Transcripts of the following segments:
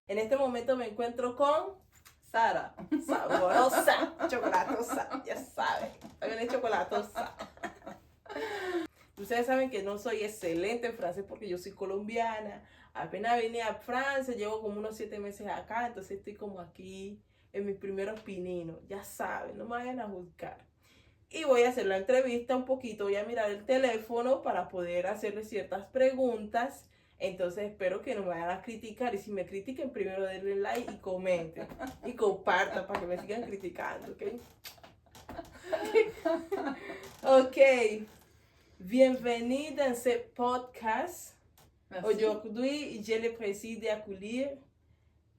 En este momento me encuentro con Sara, saborosa, chocolatosa, ya saben, también chocolatosa. Ustedes saben que no soy excelente en francés porque yo soy colombiana, apenas vine a Francia, llevo como unos 7 meses acá, entonces estoy como aquí en mis primeros pininos, ya saben, no me vayan a juzgar. Y voy a hacer la entrevista un poquito, voy a mirar el teléfono para poder hacerle ciertas preguntas. Entonces espero que no me vayan a criticar y si me critiquen primero denle like y comenten y compartan para que me sigan criticando, ¿ok? Ok, bienvenue dans ce podcast. Merci. Aujourd'hui, j'ai le plaisir d'accueillir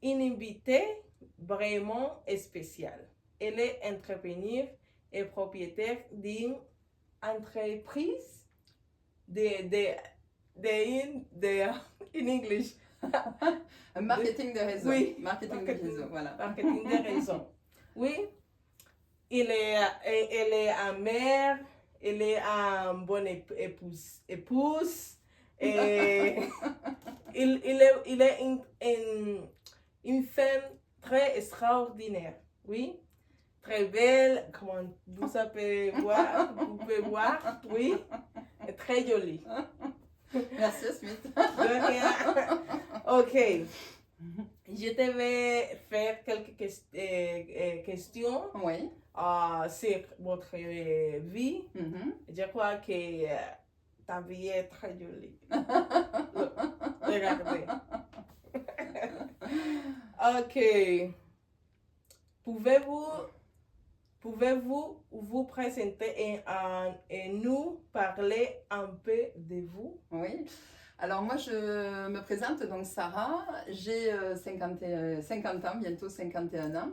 une invitée vraiment spéciale. Elle est entrepreneur et propriétaire d'une entreprise in English. Marketing de réseau. Oui. Marketing de réseau, voilà. Marketing de réseau. Oui. Elle est amère, elle est une bonne épouse. Et il est une femme très extraordinaire. Oui. Très belle, comme vous pouvez voir, oui. Et très jolie. Merci, Smith. De rien. Ok. Je te vais faire quelques questions Oui. sur votre vie. Mhm. Je crois que ta vie est très jolie. Regardez. Ok. Pouvez-vous vous présenter et nous parler un peu de vous? Oui. Alors moi je me présente donc Sarah, j'ai 50 ans, bientôt 51 ans.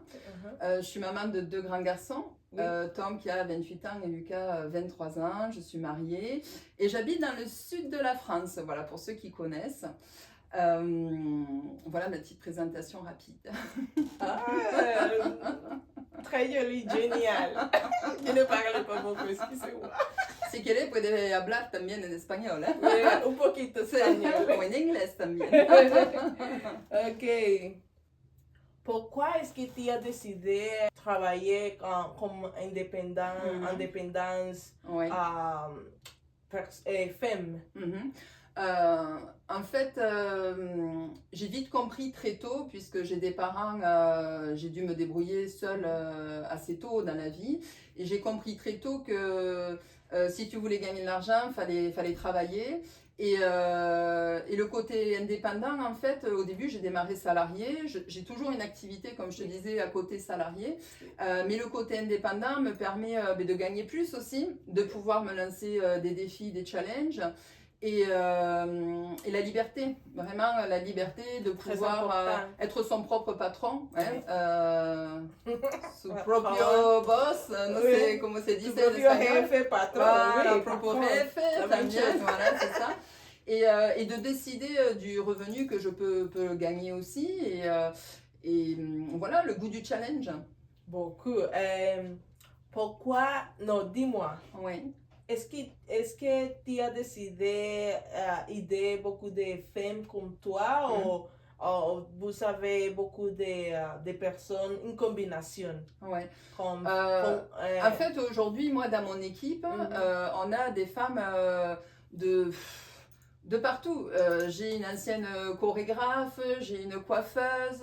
Je suis maman de 2 grands garçons, Oui. Tom qui a 28 ans et Lucas 23 ans. Je suis mariée et j'habite dans le sud de la France, voilà pour ceux qui connaissent. Voilà ma petite présentation rapide. Très joli, génial. Je ne parle pas beaucoup, excusez-moi. Si quieres puede hablar también en español, ¿eh? Oui, un poquito español. O en inglés también. Ok. Pourquoi est-ce que tu as décidé de travailler comme indépendance Oui. femme? En fait, j'ai vite compris très tôt, puisque j'ai des parents, j'ai dû me débrouiller seule assez tôt dans la vie, et j'ai compris très tôt que si tu voulais gagner de l'argent, fallait travailler. Et le côté indépendant, en fait, au début, j'ai démarré salarié. J'ai toujours une activité, comme je te disais, à côté salarié. Mais le côté indépendant me permet de gagner plus aussi, de pouvoir me lancer des défis, des challenges. Et la liberté, vraiment la liberté de pouvoir être son propre patron, hein, su proprio boss, no sé cómo se dice en espagnol. Jefe, patron, Voilà, oui, proprio patron, jefe, también, voilà, c'est ça. Et de décider du revenu que je peux gagner aussi. Et voilà, le goût du challenge. Beaucoup. Pourquoi, non, dis-moi. Oui. Est-ce que tu as décidé d'aider beaucoup de femmes comme toi ou vous avez beaucoup de personnes, une combinaison? Ouais. En fait, aujourd'hui, moi, dans mon équipe, on a des femmes de partout. J'ai une ancienne chorégraphe, j'ai une coiffeuse,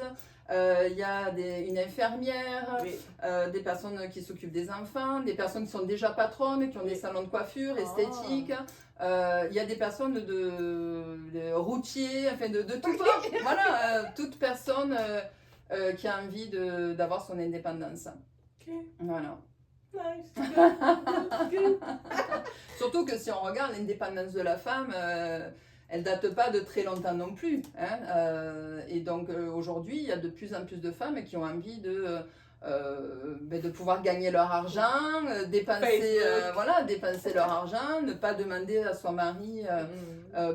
il y a une infirmière, oui. Des personnes qui s'occupent des enfants, des personnes qui sont déjà patronnes, qui ont des salons de coiffure, esthétiques. Il y a des personnes de routiers, enfin de tout genre. Voilà, toute personne qui a envie d'avoir son indépendance. Okay. Voilà. Nice. Good. Good. Surtout que si on regarde l'indépendance de la femme, elle date pas de très longtemps non plus. Hein, et donc aujourd'hui, il y a de plus en plus de femmes qui ont envie de pouvoir gagner leur argent, dépenser leur argent, ne pas demander à son mari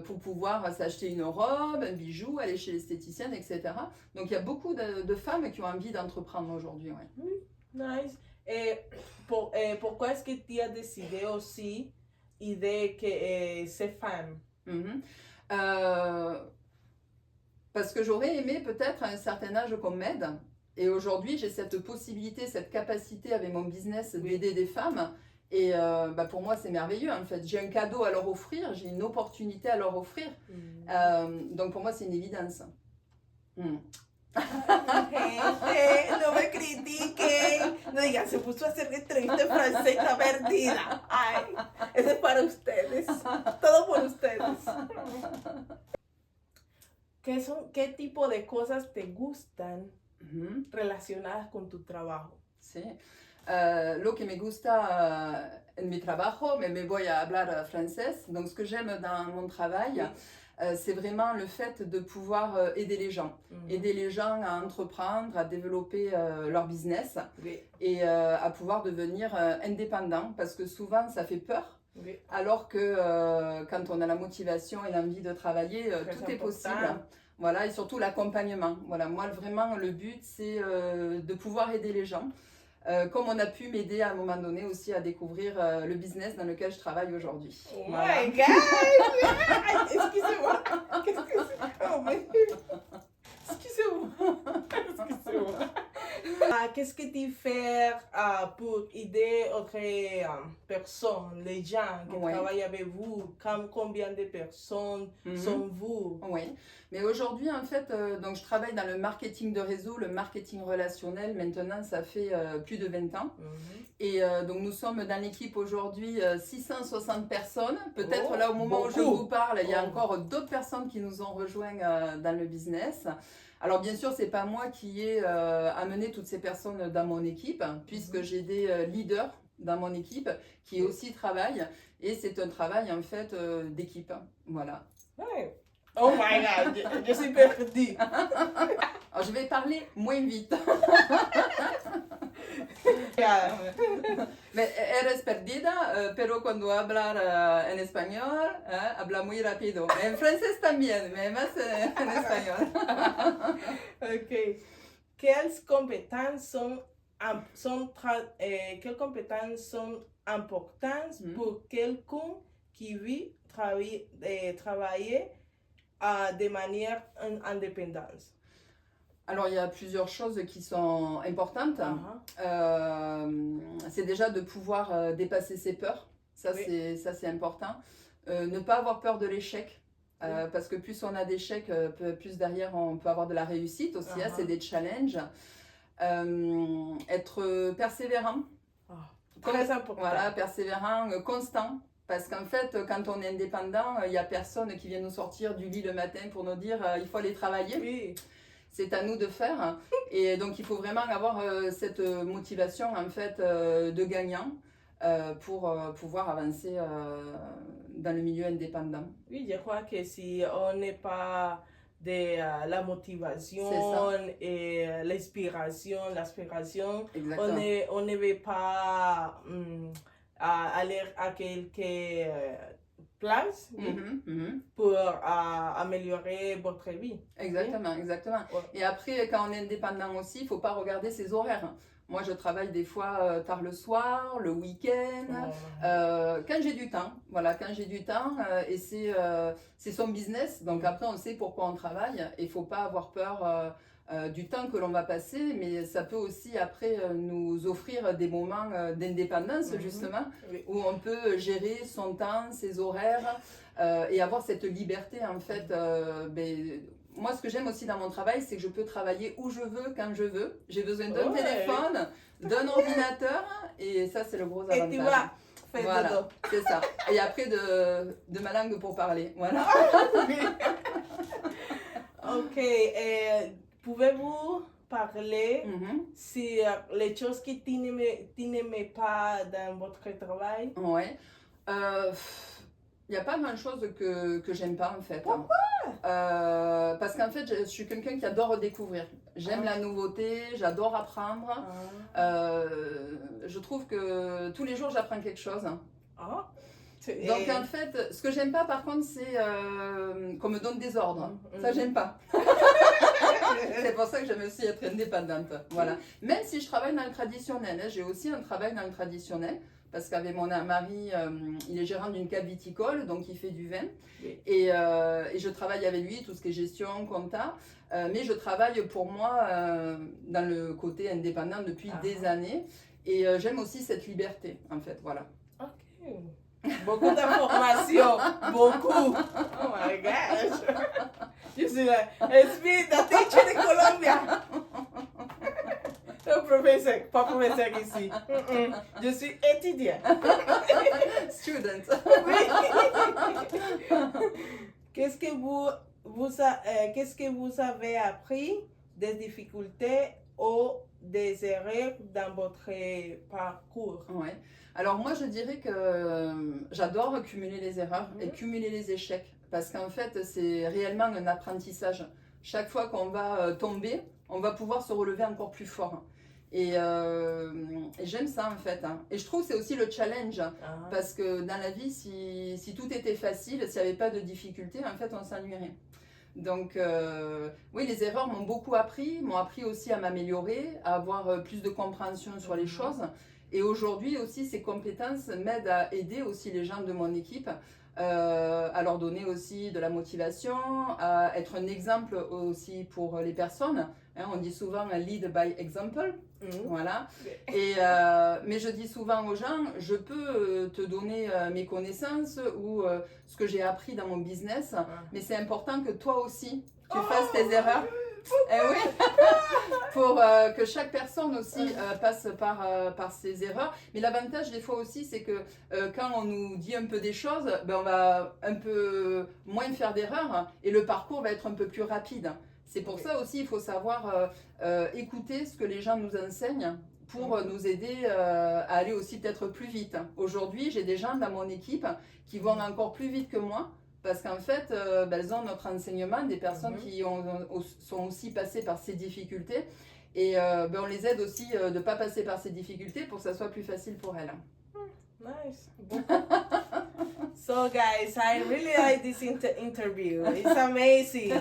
pour pouvoir s'acheter une robe, un bijou, aller chez l'esthéticienne, etc. Donc il y a beaucoup de femmes qui ont envie d'entreprendre aujourd'hui. Ouais. Oui, nice. Et pourquoi est-ce que tu as décidé aussi d'aider ces femmes? Parce que j'aurais aimé peut-être à un certain âge qu'on m'aide. Et aujourd'hui, j'ai cette possibilité, cette capacité avec mon business d'aider des femmes. Et pour moi, c'est merveilleux en fait. J'ai un cadeau à leur offrir, j'ai une opportunité à leur offrir. Donc pour moi, c'est une évidence. Gente, no me critiquen. No digan, se puso a hacer entrevista en francés, está perdida. Ay, eso es para ustedes. Todo por ustedes. ¿Qué tipo de cosas te gustan relacionadas con tu trabajo? Sí. Lo que me gusta en mi trabajo, mais me voy a hablar francés. Donc, ce que j'aime dans mon travail, c'est vraiment le fait de pouvoir aider les gens. Aider les gens à entreprendre, à développer leur business et à pouvoir devenir indépendant. Parce que souvent, ça fait peur. Alors que quand on a la motivation et l'envie de travailler, tout est possible. Voilà, et surtout l'accompagnement. Voilà, moi, vraiment, le but, c'est de pouvoir aider les gens. Comme on a pu m'aider à un moment donné aussi à découvrir le business dans lequel je travaille aujourd'hui. Oh voilà. my God! Excusez-moi. Qu'est-ce que c'est? Oh my God. Excusez-moi. Excusez-moi. Qu'est-ce que tu fais pour aider autres personnes, les gens qui travaillent avec vous? Combien de personnes sont vous? Oui, mais aujourd'hui en fait, donc je travaille dans le marketing de réseau, le marketing relationnel. Maintenant, ça fait plus de 20 ans. Et donc nous sommes dans l'équipe aujourd'hui 660 personnes. Peut-être là au moment où je vous parle, il y a encore d'autres personnes qui nous ont rejoints dans le business. Alors bien sûr, c'est pas moi qui ai amené toutes ces personnes dans mon équipe, puisque j'ai des leaders dans mon équipe qui aussi travaillent, et c'est un travail en fait d'équipe. Voilà. Ouais. Oh my God, je suis perdue. Alors je vais parler moins vite. Mais eres perdida, pero cuando hablar en español, habla muy rápido. En francés también, mais más en español. Ok. Quelles compétences sont importantes pour quelqu'un qui veut travailler de manière indépendante? Alors, il y a plusieurs choses qui sont importantes. C'est déjà de pouvoir dépasser ses peurs. Ça, c'est important. Ne pas avoir peur de l'échec. Parce que plus on a d'échecs, plus derrière on peut avoir de la réussite aussi. C'est des challenges. Être persévérant. Très important. Voilà, persévérant, constant. Parce qu'en fait, quand on est indépendant, il n'y a personne qui vient nous sortir du lit le matin pour nous dire il faut aller travailler. Oui. C'est à nous de faire. Et donc, il faut vraiment avoir cette motivation en fait de gagnant pour pouvoir avancer dans le milieu indépendant. Oui, je crois que si on n'est pas de la motivation et l'aspiration, on ne veut pas aller à quelque place pour améliorer votre vie. Exactement, exactement. Et après, quand on est indépendant aussi, il ne faut pas regarder ses horaires. Moi, je travaille des fois tard le soir, le week-end, quand j'ai du temps. Voilà, quand j'ai du temps, et c'est son business. Donc après, on sait pourquoi on travaille. Et il ne faut pas avoir peur du temps que l'on va passer, mais ça peut aussi après nous offrir des moments d'indépendance, justement, où on peut gérer son temps, ses horaires, et avoir cette liberté, en fait. Moi, ce que j'aime aussi dans mon travail, c'est que je peux travailler où je veux, quand je veux. J'ai besoin d'un téléphone, d'un ordinateur, et ça, c'est le gros avantage. Et tu vas faire voilà, c'est ça. Et après, de ma langue pour parler. Voilà. Ok. Pouvez-vous parler sur les choses que tu n'aimais pas dans votre travail? Ouais. Il n'y a pas grand-chose que j'aime pas en fait. Pourquoi? Parce qu'en fait, je suis quelqu'un qui adore découvrir. J'aime la nouveauté, j'adore apprendre. Je trouve que tous les jours, j'apprends quelque chose. Donc en fait, ce que j'aime pas par contre, c'est qu'on me donne des ordres. Ça, j'aime pas. C'est pour ça que j'aime aussi être indépendante. Voilà. Même si je travaille dans le traditionnel, j'ai aussi un travail dans le traditionnel. parce qu'avec mon mari, il est gérant d'une cave viticole, donc il fait du vin. Oui. Et je travaille avec lui, tout ce qui est gestion, compta. Mais je travaille pour moi dans le côté indépendant depuis des années. Et j'aime aussi cette liberté, en fait, voilà. Ok. Beaucoup d'informations, beaucoup. Oh my gosh. Je suis là, Esprit, la teacher de Colombia. Le professeur, pas professeur ici. Je suis étudiant. Student. Oui. Qu'est-ce que qu'est-ce que vous avez appris des difficultés ou des erreurs dans votre parcours? Ouais. Alors moi, je dirais que j'adore cumuler les erreurs et cumuler les échecs, parce qu'en fait, c'est réellement un apprentissage. Chaque fois qu'on va tomber, on va pouvoir se relever encore plus fort. Et j'aime ça en fait. Et je trouve que c'est aussi le challenge, parce que dans la vie, si tout était facile, s'il n'y avait pas de difficultés, en fait, on s'ennuierait. Donc oui, les erreurs m'ont beaucoup appris, m'ont appris aussi à m'améliorer, à avoir plus de compréhension sur les choses. Et aujourd'hui aussi, ces compétences m'aident à aider aussi les gens de mon équipe, à leur donner aussi de la motivation, à être un exemple aussi pour les personnes. Hein, on dit souvent lead by example, voilà. Et, mais je dis souvent aux gens, je peux te donner mes connaissances ou ce que j'ai appris dans mon business, mais c'est important que toi aussi, tu fasses tes erreurs. Eh oui, pour que chaque personne aussi passe par ses erreurs. Mais l'avantage des fois aussi, c'est que quand on nous dit un peu des choses, ben, on va un peu moins faire d'erreurs et le parcours va être un peu plus rapide. C'est pour ça aussi, il faut savoir écouter ce que les gens nous enseignent pour nous aider à aller aussi peut-être plus vite. Aujourd'hui, j'ai des gens dans mon équipe qui vont encore plus vite que moi, parce qu'en fait, elles ont notre enseignement, des personnes qui sont aussi passées par ces difficultés. Et on les aide aussi de ne pas passer par ces difficultés pour que ça soit plus facile pour elles. Nice. So guys, I really like this interview. It's amazing.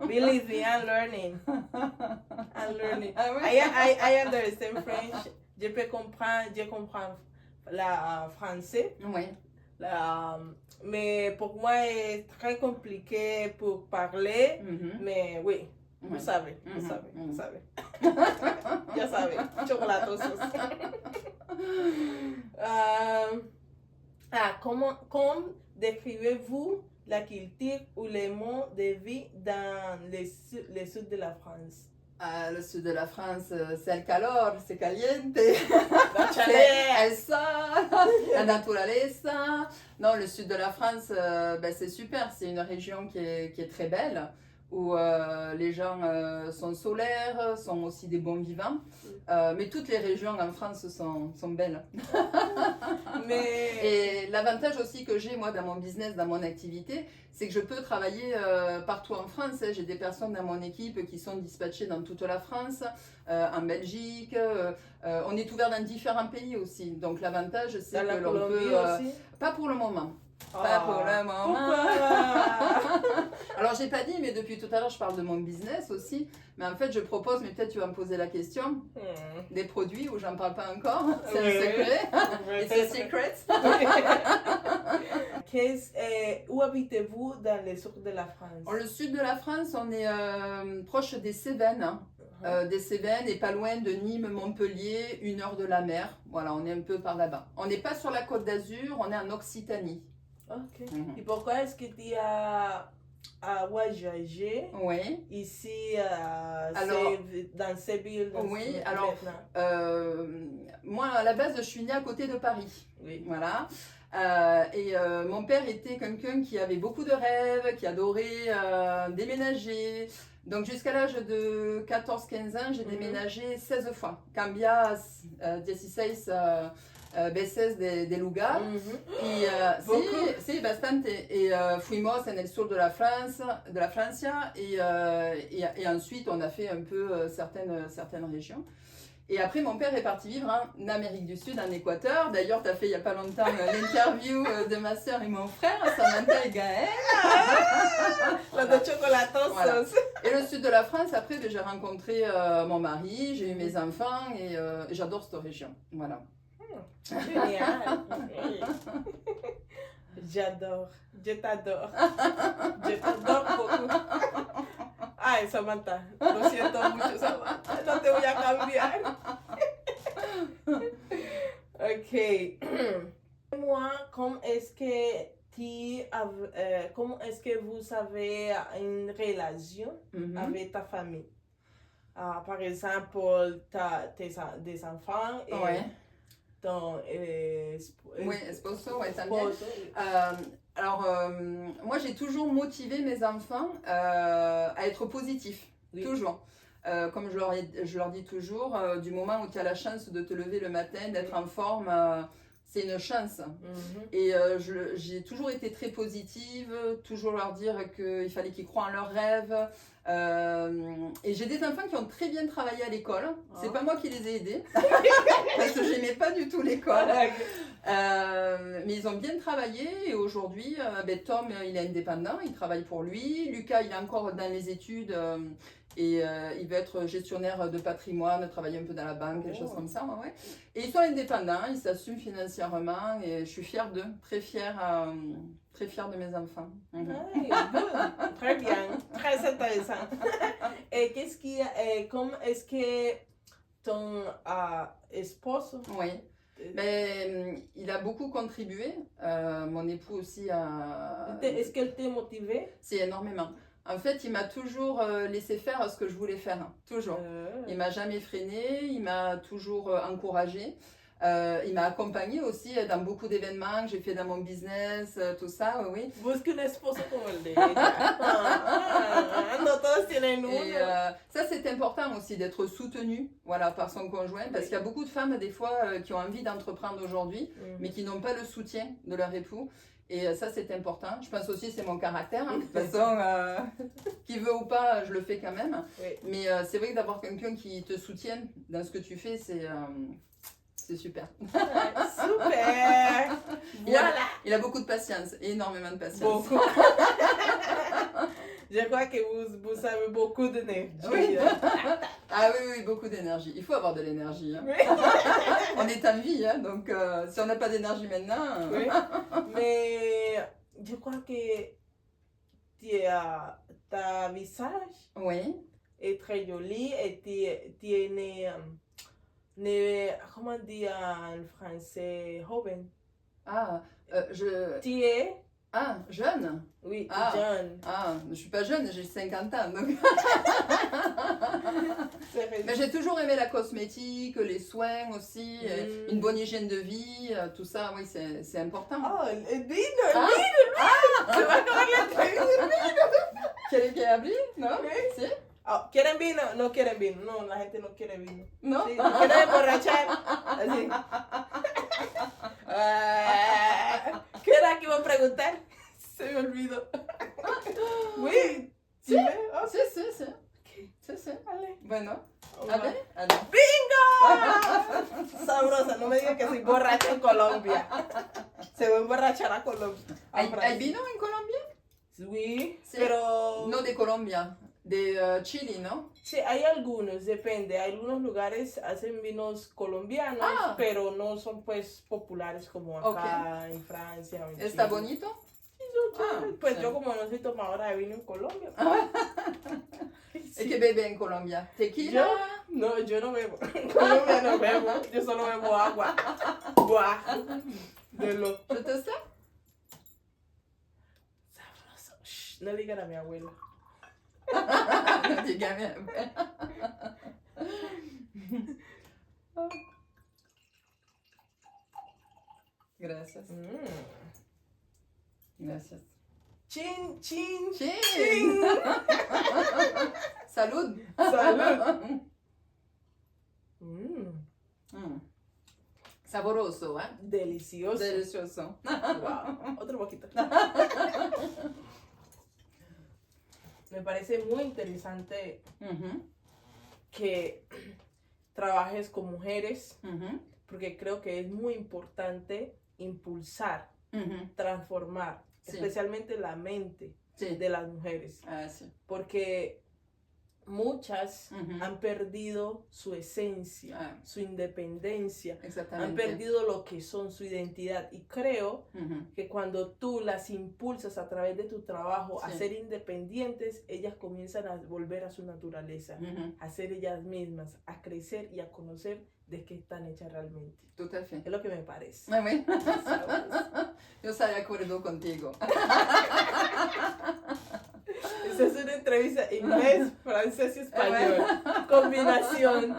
Believe me, I'm learning. I'm learning. Ah oui? I understand French. Je comprends le français. Oui. Mais pour moi, c'est très compliqué pour parler. Mais oui, vous savez, vous savez, vous savez. Je savais, chocolatos. Comment décrivez-vous la culture ou les modes de vie dans le sud de la France? Le sud de la France, c'est el calor, c'est caliente, La el sol, la naturaleza. Non, le sud de la France, c'est super, c'est une région qui est très belle, où les gens sont solaires, sont aussi des bons vivants. Mais toutes les régions en France sont belles. Et l'avantage aussi que j'ai moi dans mon business, dans mon activité, c'est que je peux travailler partout en France. J'ai des personnes dans mon équipe qui sont dispatchées dans toute la France, en Belgique. On est ouvert dans différents pays aussi. Donc l'avantage, c'est que l'on peut... pas pour le moment. Pas pour le moment. Alors j'ai pas dit, mais depuis tout à l'heure je parle de mon business aussi. Mais en fait je propose, mais peut-être tu vas me poser la question, des produits où j'en parle pas encore. C'est un secret. It's a secret. Où habitez-vous dans le sud de la France? Dans le sud de la France, on est proche des Cévennes. Des Cévennes et pas loin de Nîmes, Montpellier, 1 heure de la mer. Voilà, on est un peu par là-bas. On n'est pas sur la Côte d'Azur, on est en Occitanie. Ok. Et pourquoi est-ce que tu as voyagé ici dans ces villes? Oui, alors moi à la base je suis née à côté de Paris. Oui. Voilà. Et mon père était quelqu'un qui avait beaucoup de rêves, qui adorait déménager. Donc jusqu'à l'âge de 14-15 ans, j'ai déménagé 16 fois. Cambia 16 veces de lugar. Y sí, bastante. Et fuimos en el sur de la Francia. Et ensuite, on a fait un peu certaines régions. Et après, mon père est parti vivre en Amérique du Sud, en Équateur. D'ailleurs, tu as fait il n'y a pas longtemps l'interview de ma soeur et mon frère, Samantha et Gaël. La chocolatos. Voilà. Et le sud de la France, après, j'ai rencontré mon mari, j'ai eu mes enfants et j'adore cette région. Voilà. Génial. J'adore. Je t'adore. Je t'adore beaucoup. Ay, Samantha, lo siento mucho, Samantha. No te voy a cambiar. Ok. Moi, comment est-ce que comment est-ce que vous avez une relation avec ta famille? Par exemple, des enfants et Ouais. ton Oui, esposo, ouais, también. esposo. Alors, moi, j'ai toujours motivé mes enfants à être positifs, Oui. toujours. Comme je leur dis toujours, du moment où tu as la chance de te lever le matin, d'être en forme, c'est une chance. Mhm. Et j'ai toujours été très positive, toujours leur dire qu'il fallait qu'ils croient en leurs rêves. Et j'ai des enfants qui ont très bien travaillé à l'école. C'est pas moi qui les ai aidés, parce que j'aimais pas du tout l'école. Mais ils ont bien travaillé et aujourd'hui, Tom, il est indépendant, il travaille pour lui. Lucas, il est encore dans les études et il veut être gestionnaire de patrimoine, travailler un peu dans la banque, des choses comme ça. Ouais. Et ils sont indépendants, ils s'assument financièrement et je suis fière d'eux, très fière de mes enfants. Ay, good. Très bien, très intéressant. Et comment est-ce que ton esposo Oui. Mais il a beaucoup contribué. Mon époux aussi a. est-ce qu'elle t'a motivé? C'est énormément. En fait, il m'a toujours laissé faire ce que je voulais faire. Toujours. Il m'a jamais freiné, il m'a toujours encouragé. Il m'a accompagné aussi dans beaucoup d'événements que j'ai fait dans mon business, tout ça, oui. Busque un esposo como el de ella. No todos tienen uno. Et ça, c'est important aussi d'être soutenu, voilà, par son conjoint, parce qu'il y a beaucoup de femmes, des fois, qui ont envie d'entreprendre aujourd'hui, mais qui n'ont pas le soutien de leur époux. Et ça, c'est important. Je pense aussi que c'est mon caractère. Hein. De toute façon, qui veut ou pas, je le fais quand même. Oui. Mais c'est vrai que d'avoir quelqu'un qui te soutienne dans ce que tu fais, c'est super. Super. Voilà. Il a beaucoup de patience, énormément de patience. Beaucoup. Je crois que vous avez beaucoup d'énergie. Oui. Ah oui, beaucoup d'énergie. Il faut avoir de l'énergie. Hein. Oui. On est en vie, hein, donc si on n'a pas d'énergie maintenant... Oui. Mais je crois que ta visage Oui. est très joli et tiene, comment dire en français, joven. Ah, Tu es, jeune. oui, Ah. jeune. Ah, je suis pas jeune, j'ai 50 ans. Donc... Mais j'ai toujours aimé la cosmétique, les soins aussi, une bonne hygiène de vie, tout ça, oui, c'est important. Oh, el vino, el vino. Se va a acabar la entrevista. ¿Quieren que hable? ¿No? Sí. ¿Sí? Oh, ¿quieren vino? No quieren vino. No, la gente no quiere vino. ¿No? Sí, quieren emborrachar. Así. ¿Qué era que iba a preguntar? Se me olvidó. Oui. Sí. Oh, Sí, sí, sí. Sí, sí. Vale. Bueno, Oh, ¿ale? ¿Ale? ¡Bingo! Sabrosa, no me digas que soy borracha en Colombia. Se va a emborrachar a Colombia. ¿Hay vino en Colombia? Sí, Sí. pero... No de Colombia, de Chile, ¿no? Sí, hay algunos, depende. Algunos lugares hacen vinos colombianos, pero no son pues populares como acá en Francia o en ¿Está Chile. bonito? Sí, son chéveres. Pues sí. yo como no soy tomadora de vino en Colombia. ¿Y qué bebe en Colombia? ¿Tequila? Yo no bebo. En Colombia no bebo. Yo solo bebo agua. Buah. De lo ¿Je te sais? sabroso. Shh, no le digan a mi abuela. No, dígame. Gracias. Gracias. Chin, chin, Chin. chin. Salud. Salud. Saboroso, ¿eh? Delicioso. Delicioso. Wow. Otro poquito. Me parece muy interesante que trabajes con mujeres, porque creo que es muy importante impulsar, transformar, Sí. especialmente la mente Sí. de las mujeres, Ah, sí. porque muchas Mhm. han perdido su esencia, Ouais, su independencia, han exactamente. perdido lo que son, su identidad. Y creo Mhm. que cuando tú las impulsas a través de tu trabajo a Sí. ser independientes, ellas comienzan a volver a su naturaleza, Mhm. a ser ellas mismas, a crecer y a conocer de qué están hechas realmente. Tout à fait. Es lo que me parece. Ah oui. ¿Sabes? Yo estoy de acuerdo contigo. Esa es una entrevista inglés, francés y español. Combinación.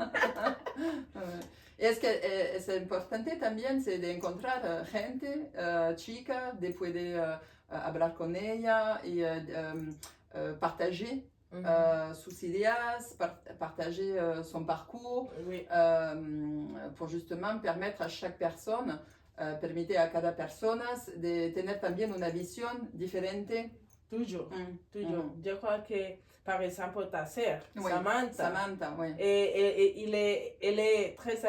Y es que es importante también de encontrar gente, chica, de poder hablar con ella y partager sus ideas, partager son parcours, Oui. pour justement permettre a chaque personne, permite a cada persona de tener también una visión diferente. Tuyo. Mm, Tuyo. mm. Yo creo que, par exemple, ta sœur, Oui, Samantha, Samantha, oui. elle est très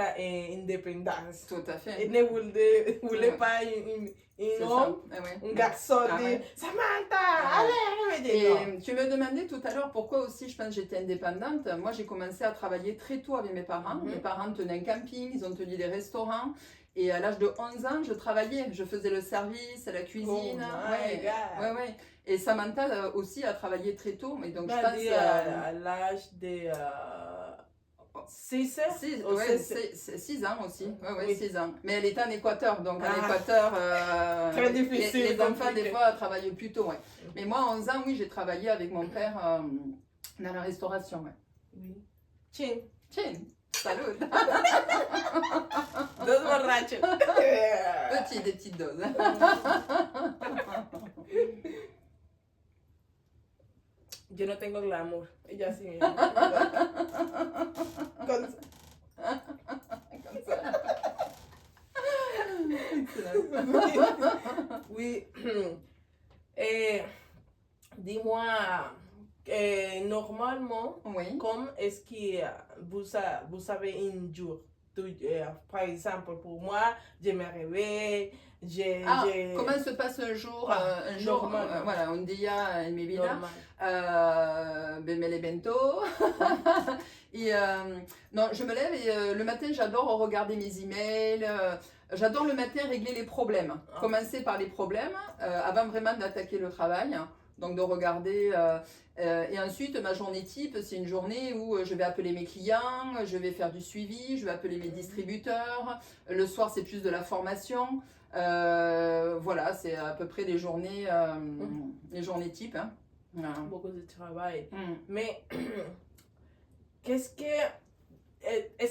indépendante. Tout à fait. Elle ne voulait Ouais. pas un C'est ça. homme, Ah ouais. un garçon Ah dit ouais. Samantha, Ah ouais. allez, je vais dire Et tu me demandais tout à l'heure pourquoi aussi je pense que j'étais indépendante. Moi, j'ai commencé à travailler très tôt avec mes parents. Mhm. Mes parents tenaient un camping, ils ont tenu des restaurants. Et à l'âge de 11 ans, je travaillais. Je faisais le service, la cuisine. Oh my God. Ouais, ouais. Et Samantha aussi a travaillé très tôt. Et donc, je On pense... a dit à l'âge de 6 ans. 6 ans aussi. Ouais, Oui. 6 ans. Mais elle était en Équateur. Donc, en Ah. Équateur, Très difficile, les enfants, compliqué. des fois, travaillent plus tôt. Ouais. Mais moi, à 11 ans, oui, j'ai travaillé avec mon père dans la restauration. Ouais. Oui. Chin. Chin, salut. Dos borrachos. Des petites doses. Yo no tengo glamour. Ella sí. Con- Comme ça. Excellent. Oui. Dis-moi, normalement, Oui. comment est-ce que vous avez un jour? Par exemple, pour moi, je me réveille, Comment se passe un jour, normal. Voilà, un día en mi vida, normal. me levanto. Et non, je me lève et le matin, j'adore regarder mes emails. J'adore le matin régler les problèmes. Ah. Commencer par les problèmes avant vraiment d'attaquer le travail. Donc de regarder. Et ensuite, ma journée type, c'est une journée où je vais appeler mes clients, je vais faire du suivi, je vais appeler mes distributeurs. Le soir, c'est plus de la formation. Voilà, c'est à peu près les journées types. Hein. Voilà. Beaucoup de travail. Mm. Mais est-ce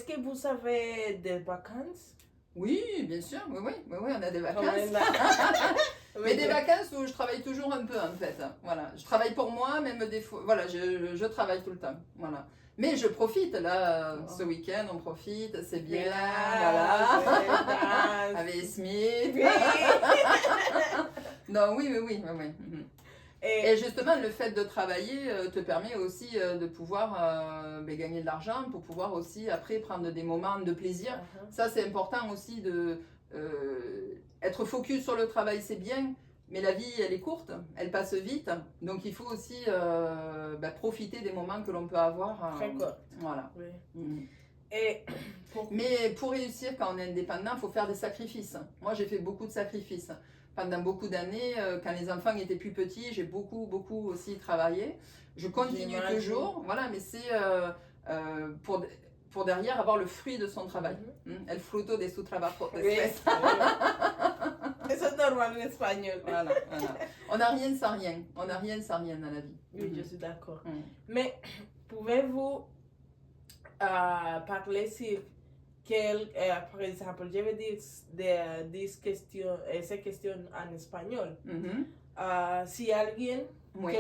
que vous avez des vacances? Oui, bien sûr, oui, on a des Quand vacances. même, là. Mais des vacances où je travaille toujours un peu en fait. Voilà, je travaille pour moi, même des fois. Voilà, je travaille tout le temps. Voilà. Mais je profite là, ce week-end, on profite, c'est bien. Voilà. Avec Smith. Oui. Non, oui. Mhm. Et justement, le fait de travailler te permet aussi de pouvoir gagner de l'argent pour pouvoir aussi après prendre des moments de plaisir. Ça, c'est important aussi de être focus sur le travail, c'est bien, mais la vie, elle est courte, elle passe vite. Donc, il faut aussi profiter des moments que l'on peut avoir. Très court. Voilà. Oui. Mhm. Et Mais pour réussir quand on est indépendant, il faut faire des sacrifices. Moi, j'ai fait beaucoup de sacrifices. Pendant beaucoup d'années, quand les enfants étaient plus petits, j'ai beaucoup aussi travaillé. Je continue toujours, voilà, mais c'est pour derrière avoir le fruit de son travail. El fruto de su trabajo. Oui. Eso es normal en espagnol. Voilà. On n'a rien sans rien. On n'a rien sans rien dans la vie. Oui, je suis d'accord. Mm. Mais pouvez-vous parler sur par exemple, je vais dire esa cuestión en español. Mhm. Si alguien, Oui.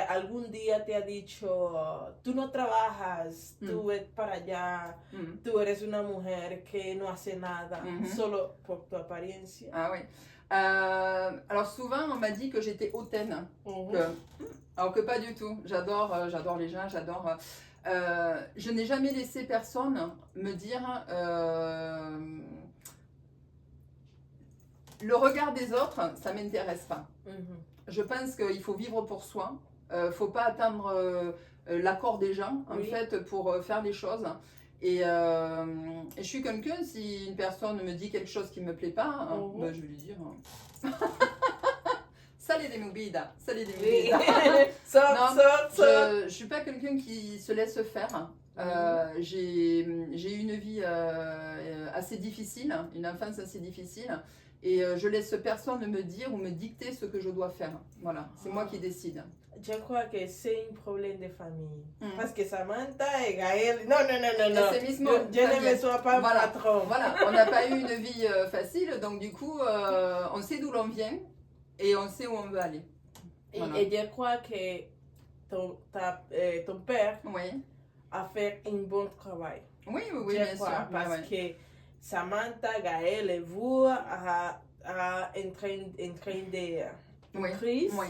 algún día te ha dicho, tú no trabajas, tú ves para allá, Mhm. tú eres una mujer que no hace nada, solo por tu apariencia. Ah oui. Alors souvent, on m'a dit que j'étais hautaine. Alors que pas du tout. J'adore les gens, j'adore... je n'ai jamais laissé personne me dire le regard des autres, ça m'intéresse pas. Je pense qu'il faut vivre pour soi. Faut pas attendre l'accord des gens, en Oui. fait, pour faire les choses. Et je suis quelqu'un, si une personne me dit quelque chose qui me plaît pas, ben, je vais lui dire Salut des mobiles, salut des Oui. mobiles. Sort, Non, sort, sort. Je suis pas quelqu'un qui se laisse faire. J'ai eu une vie assez difficile, une enfance assez difficile, et je laisse personne me dire ou me dicter ce que je dois faire. Voilà, c'est moi qui décide. Je crois que c'est un problème de famille. Mm. Parce que Samantha et Gaël. Non, non, non, non, non. Ese mismo, Je ne me también. sois pas Voilà. patron. Voilà, on n'a pas eu une vie facile, donc du coup, on sait d'où l'on vient et on sait où on veut aller. Voilà. Et je crois que ton père Oui, a fait un bon travail. oui, oui, oui, Je bien sûr. crois, parce Ouais, ouais. que Samantha, Gaël et vous a un train de Oui, crise. oui.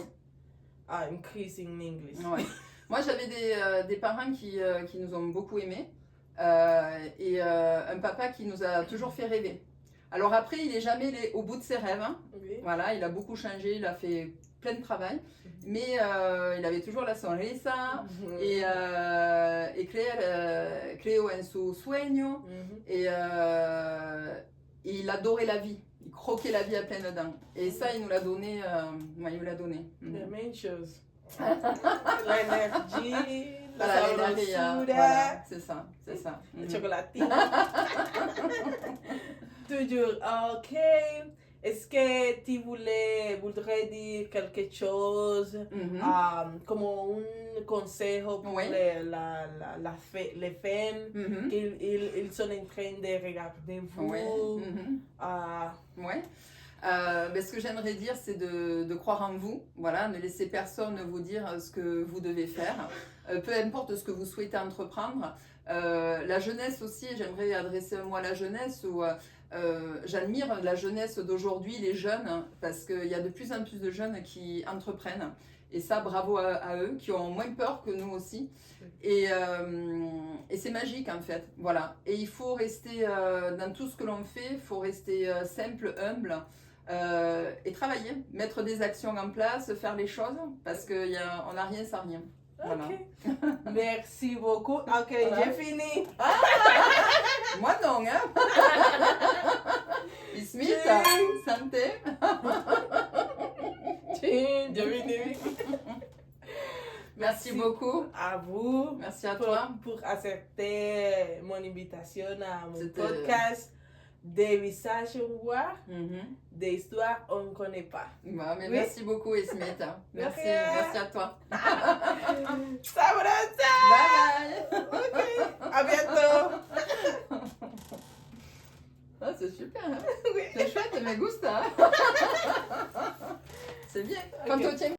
Ah, une crise en anglais. Ouais. Moi, j'avais des parents qui nous ont beaucoup aimés et un papa qui nous a toujours fait rêver. Alors après, il n'est jamais allé au bout de ses rêves. Hein. Oui. Voilà, il a beaucoup changé, il a fait plein de travail, mais il avait toujours la sonrisa et creo en su sueño et il adorait la vie. Il croquait la vie à pleines dents. Et ça, il nous l'a donné. Ouais, il nous l'a donné. La même chose. L'énergie, la Voilà, l'énergie, sabrosura, voilà, c'est ça, c'est ça. le chocolatine. Toujours, ok. Est-ce que tu voudrais dire quelque chose, comme un conseil pour Oui. les femmes Mhm. qu'ils sont en train de regarder vous? Ouais. Mhm. Ouais. Ben, ce que j'aimerais dire, c'est de croire en vous. Voilà, ne laissez personne vous dire ce que vous devez faire. Peu importe ce que vous souhaitez entreprendre. La jeunesse aussi, j'aimerais adresser un mot à la jeunesse où j'admire la jeunesse d'aujourd'hui, les jeunes, parce qu'il y a de plus en plus de jeunes qui entreprennent. Et ça, bravo à eux, qui ont moins peur que nous aussi. Et c'est magique en fait. Voilà. Et il faut rester dans tout ce que l'on fait, il faut rester simple, humble. Et travailler, mettre des actions en place, faire les choses, parce qu'on n'a rien sans rien. Voilà. Ok. Merci beaucoup. Ok, Voilà. j'ai fini. Moi non, hein. Bismith, santé. J'ai fini. Merci beaucoup. À vous. Merci à toi. Pour accepter mon invitation à mon C'était- podcast Des visages on voit, Mhm. des histoires on ne connaît pas. Bah, mais Oui. merci beaucoup, Esmith. Merci, rien. merci à toi. Sabrosa! Bye bye. Ok, à bientôt! Ah, c'est super, hein. Oui. C'est chouette, me gusta. C'est bien. Quand Ok. on tient